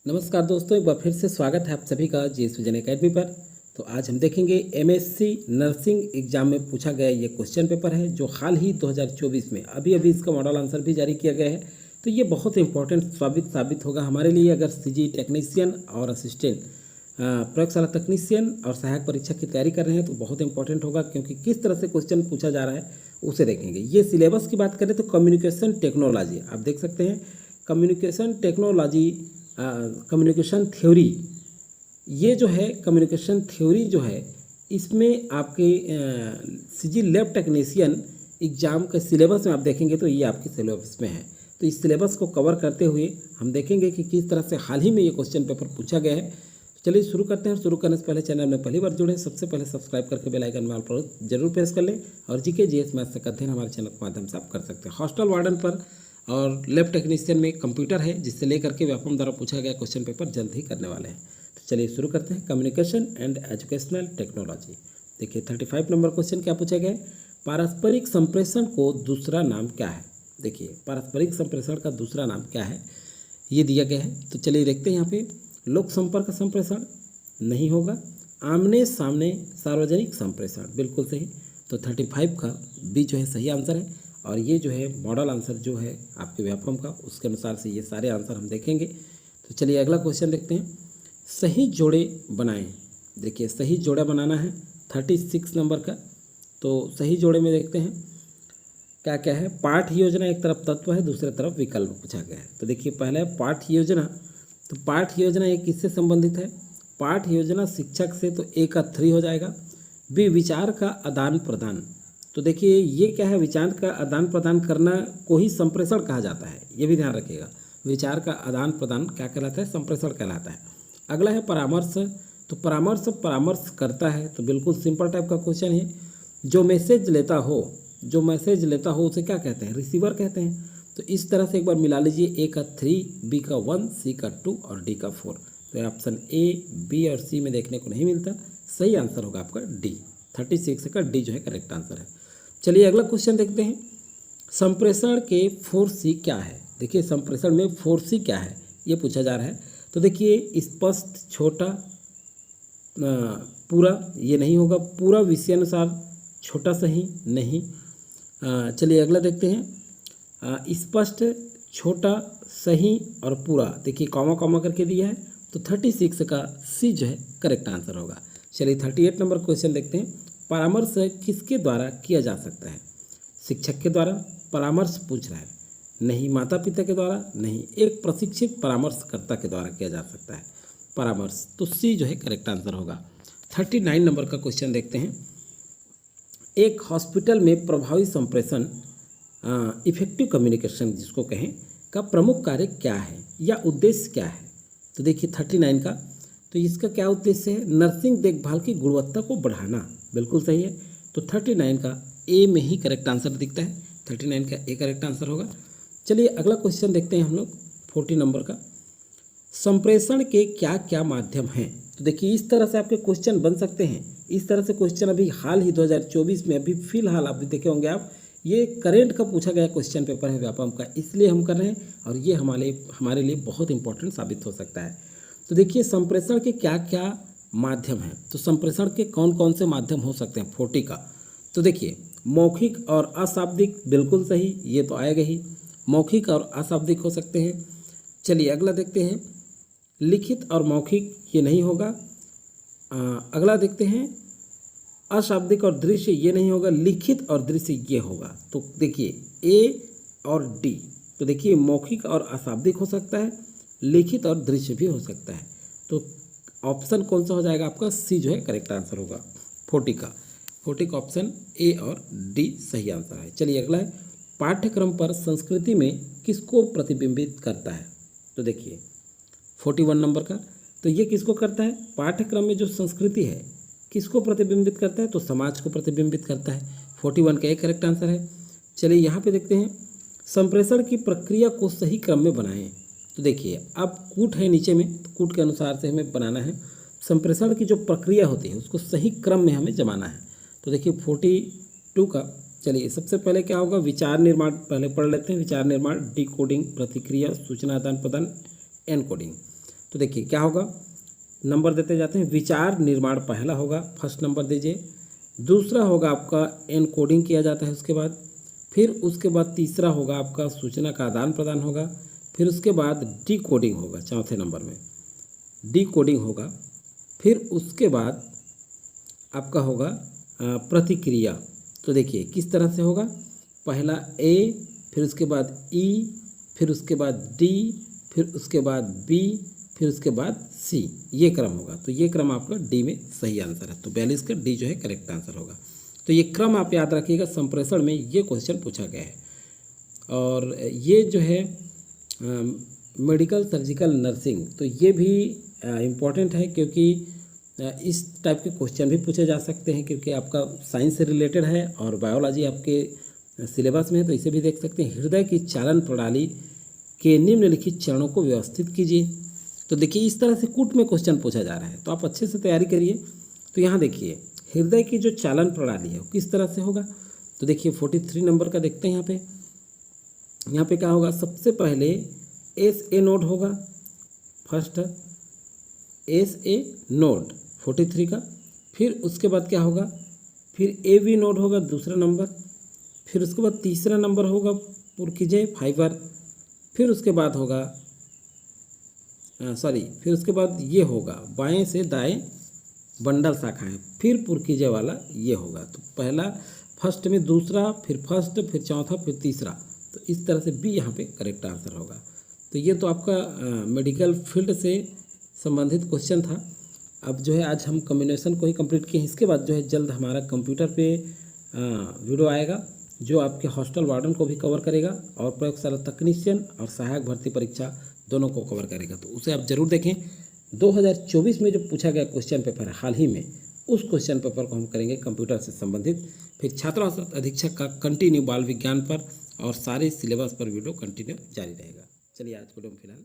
नमस्कार दोस्तों, एक बार फिर से स्वागत है आप सभी का जीएस विजन एकेडमी पर। तो आज हम देखेंगे एमएससी नर्सिंग एग्जाम में पूछा गया ये क्वेश्चन पेपर है जो हाल ही 2024 में अभी इसका मॉडल आंसर भी जारी किया गया है। तो ये बहुत इंपॉर्टेंट साबित होगा हमारे लिए अगर सीजी टेक्नीशियन और असिस्टेंट प्रयोगशाला तकनीशियन और सहायक परीक्षा की तैयारी कर रहे हैं तो बहुत इंपॉर्टेंट होगा, क्योंकि किस तरह से क्वेश्चन पूछा जा रहा है उसे देखेंगे। ये सिलेबस की बात करें तो कम्युनिकेशन टेक्नोलॉजी आप देख सकते हैं, कम्युनिकेशन टेक्नोलॉजी कम्युनिकेशन थ्योरी, ये जो है कम्युनिकेशन थ्योरी जो है इसमें आपके सीजी लैब टेक्नीशियन एग्जाम के सिलेबस में आप देखेंगे तो ये आपके सिलेबस में है। तो इस सिलेबस को कवर करते हुए हम देखेंगे कि किस तरह से हाल ही में ये क्वेश्चन पेपर पूछा गया है। चलिए शुरू करते हैं। और शुरू करने से पहले चैनल में पहली बार जुड़े सबसे पहले सब्सक्राइब करके बेल आइकन में ऑल पर जरूर प्रेस कर लें। और जीके जीएस मैथ्स का अध्ययन हमारे चैनल के माध्यम से आप कर सकते हैं। हॉस्टल वार्डन पर और लैब टेक्नीशियन में कंप्यूटर है जिससे लेकर के व्यापम द्वारा पूछा गया क्वेश्चन पेपर जल्द ही करने वाले हैं। तो चलिए शुरू करते हैं। Communication and educational technology. देखिए 35 नंबर क्वेश्चन क्या पूछा गया है, पारस्परिक संप्रेषण को दूसरा नाम क्या है। देखिए पारस्परिक संप्रेषण का दूसरा नाम क्या है ये दिया गया है। तो चलिए देखते हैं। यहाँ पे लोक संपर्क संप्रेषण नहीं होगा, आमने सामने सार्वजनिक संप्रेषण बिल्कुल सही। तो 35 का बी जो है सही आंसर है। और ये जो है मॉडल आंसर जो है आपके व्यापम का उसके अनुसार से ये सारे आंसर हम देखेंगे। तो चलिए अगला क्वेश्चन देखते हैं। सही जोड़े बनाएं। देखिए सही जोड़ा बनाना है 36 नंबर का। तो सही जोड़े में देखते हैं क्या क्या है। पाठ योजना एक तरफ तत्व है, दूसरे तरफ विकल्प पूछा गया है। तो देखिए पहला है पाठ योजना। तो पाठ योजना ये किससे संबंधित है, पाठ योजना शिक्षक से, तो ए का 3 हो जाएगा। बी विचार का आदान प्रदान। तो देखिए ये क्या है, विचार का आदान प्रदान करना को ही संप्रेषण कहा जाता है, ये भी ध्यान रखिएगा। विचार का आदान प्रदान क्या कहलाता है, संप्रेषण कहलाता है। अगला है परामर्श। तो परामर्श करता है, तो बिल्कुल सिंपल टाइप का क्वेश्चन है। जो मैसेज लेता हो उसे क्या कहते हैं, रिसीवर कहते हैं। तो इस तरह से एक बार मिला लीजिए, ए का 3, बी का 1, सी का 2 और डी का 4। तो ऑप्शन ए, बी और सी में देखने को नहीं मिलता। सही आंसर होगा आपका डी। 36 का डी जो है करेक्ट आंसर है। चलिए अगला क्वेश्चन देखते हैं। संप्रेषण के 4C क्या है। देखिए संप्रेषण में 4C क्या है ये पूछा जा रहा है। तो देखिए स्पष्ट, छोटा, पूरा ये नहीं होगा, पूरा विषयानुसार, छोटा सही नहीं। चलिए अगला देखते हैं। स्पष्ट, छोटा, सही और पूरा, देखिए कॉमा कॉमा करके दिया है। तो 36 का सी जो है करेक्ट आंसर होगा। चलिए 38 नंबर क्वेश्चन देखते हैं। परामर्श किसके द्वारा किया जा सकता है, शिक्षक के द्वारा परामर्श पूछ रहा है, नहीं माता पिता के द्वारा, नहीं एक प्रशिक्षित परामर्शकर्ता के द्वारा किया जा सकता है परामर्श। तो सी जो है करेक्ट आंसर होगा। 39 नंबर का क्वेश्चन देखते हैं। एक हॉस्पिटल में प्रभावी संप्रेषण इफेक्टिव कम्युनिकेशन जिसको कहें का प्रमुख कार्य क्या है या उद्देश्य क्या है। तो देखिए 39 का, तो इसका क्या उद्देश्य है, नर्सिंग देखभाल की गुणवत्ता को बढ़ाना, बिल्कुल सही है। तो 39 का ए में ही करेक्ट आंसर दिखता है। 39 का ए करेक्ट आंसर होगा। चलिए अगला क्वेश्चन देखते हैं हम लोग 40 नंबर का। संप्रेषण के क्या क्या माध्यम हैं। तो देखिए इस तरह से आपके क्वेश्चन बन सकते हैं। इस तरह से क्वेश्चन अभी हाल ही 2024 में अभी फिलहाल आप देखे होंगे आप, ये करेंट का पूछा गया क्वेश्चन पेपर है व्यापम का, इसलिए हम कर रहे हैं और ये हमारे लिए बहुत इंपॉर्टेंट साबित हो सकता है। तो देखिए संप्रेषण के क्या क्या माध्यम हैं। तो संप्रेषण के कौन कौन से माध्यम हो सकते हैं 40 का। तो देखिए मौखिक और अशाब्दिक बिल्कुल सही, ये तो आएगा ही, मौखिक और अशाब्दिक हो सकते हैं। चलिए अगला देखते हैं। लिखित और मौखिक ये नहीं होगा। अगला देखते हैं। अशाब्दिक और दृश्य ये नहीं होगा, लिखित और दृश्य ये होगा। तो देखिए ए और डी, तो देखिए मौखिक और अशाब्दिक हो सकता है, लिखित और दृश्य भी हो सकता है। तो ऑप्शन कौन सा हो जाएगा आपका, सी जो है करेक्ट आंसर होगा 40 का ऑप्शन ए और डी सही आंसर है। चलिए अगला है। पाठ्यक्रम पर संस्कृति में किसको प्रतिबिंबित करता है। तो देखिए 41 नंबर का, तो ये किसको करता है, पाठ्यक्रम में जो संस्कृति है किसको प्रतिबिंबित करता है, तो समाज को प्रतिबिंबित करता है। 41 का एक करेक्ट आंसर है। चलिए यहाँ पे देखते हैं। संप्रेषण की प्रक्रिया को सही क्रम में बनाएं। तो देखिए अब कूट है नीचे में, तो कूट के अनुसार से हमें बनाना है। संप्रेषण की जो प्रक्रिया होती है उसको सही क्रम में हमें जमाना है। तो देखिए 42 का, चलिए सबसे पहले क्या होगा, विचार निर्माण पहले पढ़ लेते हैं। विचार निर्माण, डिकोडिंग, प्रतिक्रिया, सूचना आदान प्रदान, एनकोडिंग। तो देखिए क्या होगा, नंबर देते जाते हैं। विचार निर्माण पहला होगा, फर्स्ट नंबर दीजिए। दूसरा होगा आपका एनकोडिंग किया जाता है उसके बाद। फिर उसके बाद तीसरा होगा आपका सूचना का आदान प्रदान होगा। फिर उसके बाद डिकोडिंग होगा, चौथे नंबर में डिकोडिंग होगा। फिर उसके बाद आपका होगा प्रतिक्रिया। तो देखिए किस तरह से होगा, पहला ए, फिर उसके बाद ई, फिर उसके बाद डी, फिर उसके बाद बी, फिर उसके बाद सी, ये क्रम होगा। तो ये क्रम आपका डी में सही आंसर है। तो 42 का डी जो है करेक्ट आंसर होगा। तो ये क्रम आप याद रखिएगा, संप्रेषण में ये क्वेश्चन पूछा गया है। और ये जो है मेडिकल सर्जिकल नर्सिंग, तो ये भी इम्पॉर्टेंट है क्योंकि इस टाइप के क्वेश्चन भी पूछे जा सकते हैं क्योंकि आपका साइंस से रिलेटेड है और बायोलॉजी आपके सिलेबस में है। तो इसे भी देख सकते हैं। हृदय की चालन प्रणाली के निम्नलिखित चरणों को व्यवस्थित कीजिए। तो देखिए इस तरह से कूट में क्वेश्चन पूछा जा रहा है, तो आप अच्छे से तैयारी करिए। तो यहाँ देखिए हृदय की जो चालन प्रणाली है वो किस तरह से होगा। तो देखिए 43 नंबर का देखते हैं। यहाँ पे क्या होगा, सबसे पहले एस ए नोड होगा, फर्स्ट एस ए नोड 43 का। फिर उसके बाद क्या होगा, फिर ए वी नोड होगा दूसरा नंबर। फिर उसके बाद तीसरा नंबर होगा पुरकिजे फाइबर। फिर उसके बाद होगा फिर उसके बाद ये होगा बाएं से दाएं बंडल शाखाएं। फिर पुरकिजे वाला ये होगा। तो पहला फर्स्ट में दूसरा, फिर फर्स्ट, फिर चौथा, फिर तीसरा। तो इस तरह से बी यहाँ पे करेक्ट आंसर होगा। तो ये तो आपका मेडिकल फील्ड से संबंधित क्वेश्चन था। अब जो है आज हम कम्बिनेशन को ही कंप्लीट किए हैं। इसके बाद जो है जल्द हमारा कंप्यूटर पे वीडियो आएगा जो आपके हॉस्टल वार्डन को भी कवर करेगा और प्रयोगशाला तकनीशियन और सहायक भर्ती परीक्षा दोनों को कवर करेगा। तो उसे आप जरूर देखें। 2024 में जो पूछा गया क्वेश्चन पेपर है हाल ही में, उस क्वेश्चन पेपर को हम करेंगे कंप्यूटर से संबंधित। फिर छात्रा अधीक्षक का कंटिन्यू बाल विज्ञान पर और सारे सिलेबस पर वीडियो कंटिन्यू जारी रहेगा। चलिए आज वीडियो में फिलहाल